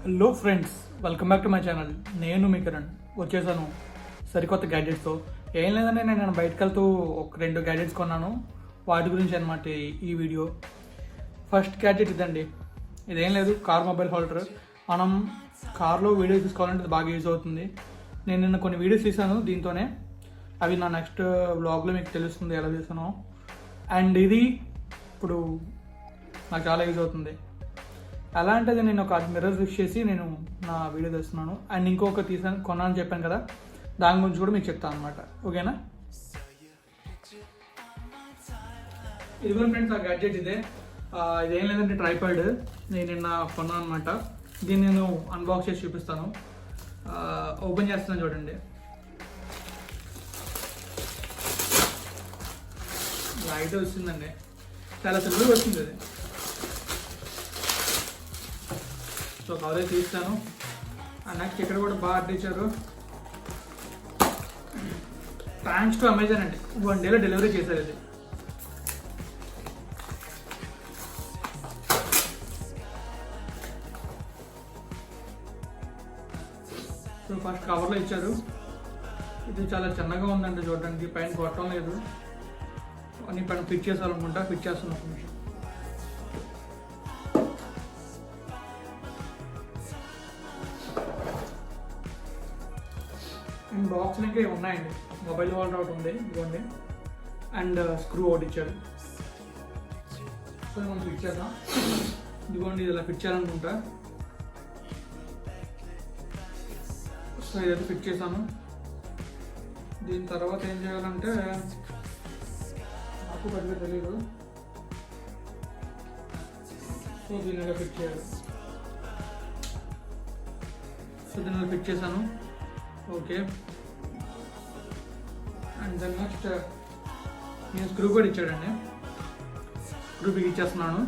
Hello friends, welcome back to my channel. నేను మీ కిరణ్ వచ్చేసాను సరికొత్త గ్యాడ్జెట్స్తో. ఏం లేదంటే నేను బయటకు వెళ్తూ ఒక 2 గ్యాడ్జెట్స్ కొన్నాను. వాటి గురించి అనమాట ఈ వీడియో. ఫస్ట్ గ్యాడ్జెట్ ఇదండి. ఇదేం లేదు, కార్ మొబైల్ హోల్డర్. మనం కార్లో వీడియో తీసుకోవాలంటే బాగా యూజ్ అవుతుంది. నేను నిన్న కొన్ని వీడియోస్ తీసాను దీంతోనే. అవి నా నెక్స్ట్ వ్లాగ్లో మీకు తెలుస్తుంది ఎలా తీసానో. అండ్ ఇది ఇప్పుడు నాకు చాలా యూజ్ అవుతుంది. ఎలా అంటే నేను ఒక మిర్రర్ ఫిక్స్ చేసి నేను నా వీడియో తీస్తున్నాను. అండ్ ఇంకొక కొన్నాను చెప్పాను కదా, దాని గురించి కూడా మీకు చెప్తాను అనమాట. ఓకేనా? ఇది కూడా ఫ్రెండ్స్ ఆ గ్యాడ్జెట్ ఇదేం లేదంటే ట్రైపాడ్. నేను నిన్న కొన్నాను అనమాట. దీన్ని నేను అన్బాక్స్ చేసి చూపిస్తాను. ఓపెన్ చేస్తాను చూడండి. లైట్ వచ్చిందండి, చాలా సింపుల్గా వచ్చింది అది. సో కవరేజ్ తీస్తాను. అండ్ నెక్స్ట్ ఇక్కడ కూడా బాగా అడ్డించారు. థ్యాంక్స్ టు అమెజాన్ అండి, 1 డేలో డెలివరీ చేశారు ఇది. సో ఫస్ట్ కవర్లో ఇచ్చారు. ఇది చాలా చిన్నగా ఉందండి చూడడానికి, పైన కొట్టడం లేదు. అన్ని పైన ఫిట్ చేసాలనుకుంటా, ఫిట్ చేస్తున్నా ఒక నిమిషం. అండ్ బాక్స్లో ఇంకా ఉన్నాయండి. మొబైల్ హోల్డర్ ఒకటి ఉంది ఇదిగోండి, అండ్ స్క్రూ ఒకటి ఇచ్చాడు. సో మనం ఫిట్ చేద్దాం. ఇదిగోండి, ఇది ఇలా ఫిట్ చేయాలనుకుంటా. సో ఇదైతే ఫిట్ చేశాను. దీని తర్వాత ఏం చేయాలంటే నాకు పెద్దగా తెలియదు. సో దీన్ని ఇలా ఫిట్ చేయాలి. సో దీన్ని ఇలా ఫిట్ చేశాను. ఓకే. అండ్ దెన్ నెక్స్ట్ నేను స్క్రూ కూడా ఇచ్చాడండి. స్క్రూ బిగిచ్చేస్తున్నాను.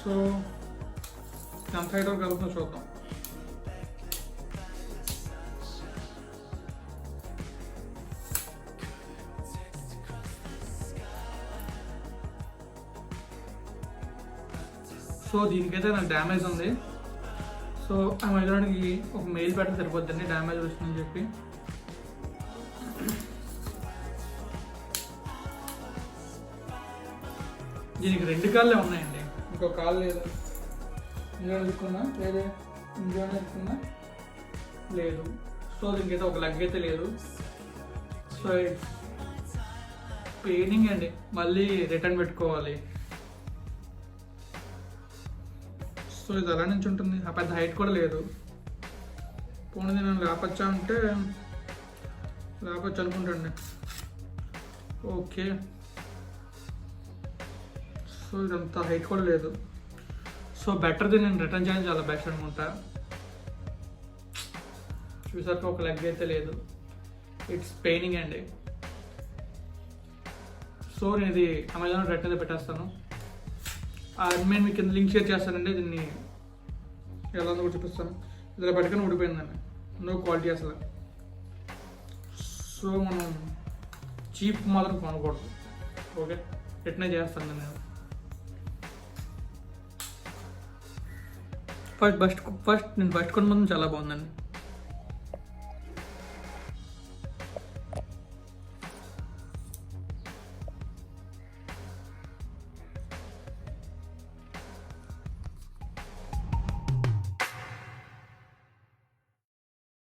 సో ఎంత హైట్ వరకు వెళ్తుందో చూద్దాం. సో దీనికైతే నాకు డ్యామేజ్ ఉంది. సో అమెజాన్కి ఒక మెయిల్ పెడితే సరిపోద్దండి, డ్యామేజ్ వస్తుందని చెప్పి. దీనికి 2 కాళ్ళే ఉన్నాయండి, ఇంకో కాళ్ళు లేదు. ఇంజో ఎదుర్కొన్నా లేదే, ఇంజో ఎదుర్కొన్నా లేదు. సో దీనికైతే ఒక లెగ్ అయితే లేదు. సో పెయినింగ్ అండి, మళ్ళీ రిటర్న్ పెట్టుకోవాలి. సో ఇది అలా నుంచి ఉంటుంది. ఆ పెద్ద హైట్ కూడా లేదు. పోనీ నేను లేపచ్చా అంటే లేపచ్చు అనుకుంటాండి. ఓకే. సో ఇదంతా హైట్ కూడా లేదు. సో బెటర్ది నేను రిటర్న్ చేయడం చాలా బెస్ట్ అనుకుంటా. చూసాక ఒక లెగ్ అయితే లేదు. ఇట్స్ పెయినింగ్ అండి. సో నేను ఇది అమెజాన్ రిటర్న్ అయితే పెట్టేస్తాను. నేను మీకు కింద లింక్ షేర్ చేస్తానండి. దీన్ని ఎలా ఉందో కూడా చూపిస్తాను. ఇలా పట్టుకొని ఊడిపోయిందండి, నో క్వాలిటీ అసలు. సో మనం చీప్ మాత్రం కొనకూడదు. ఓకే, రిటర్న్ చేస్తాను నేను. ఫస్ట్ నేను కొన్న మాత్రం చాలా బాగుందండి.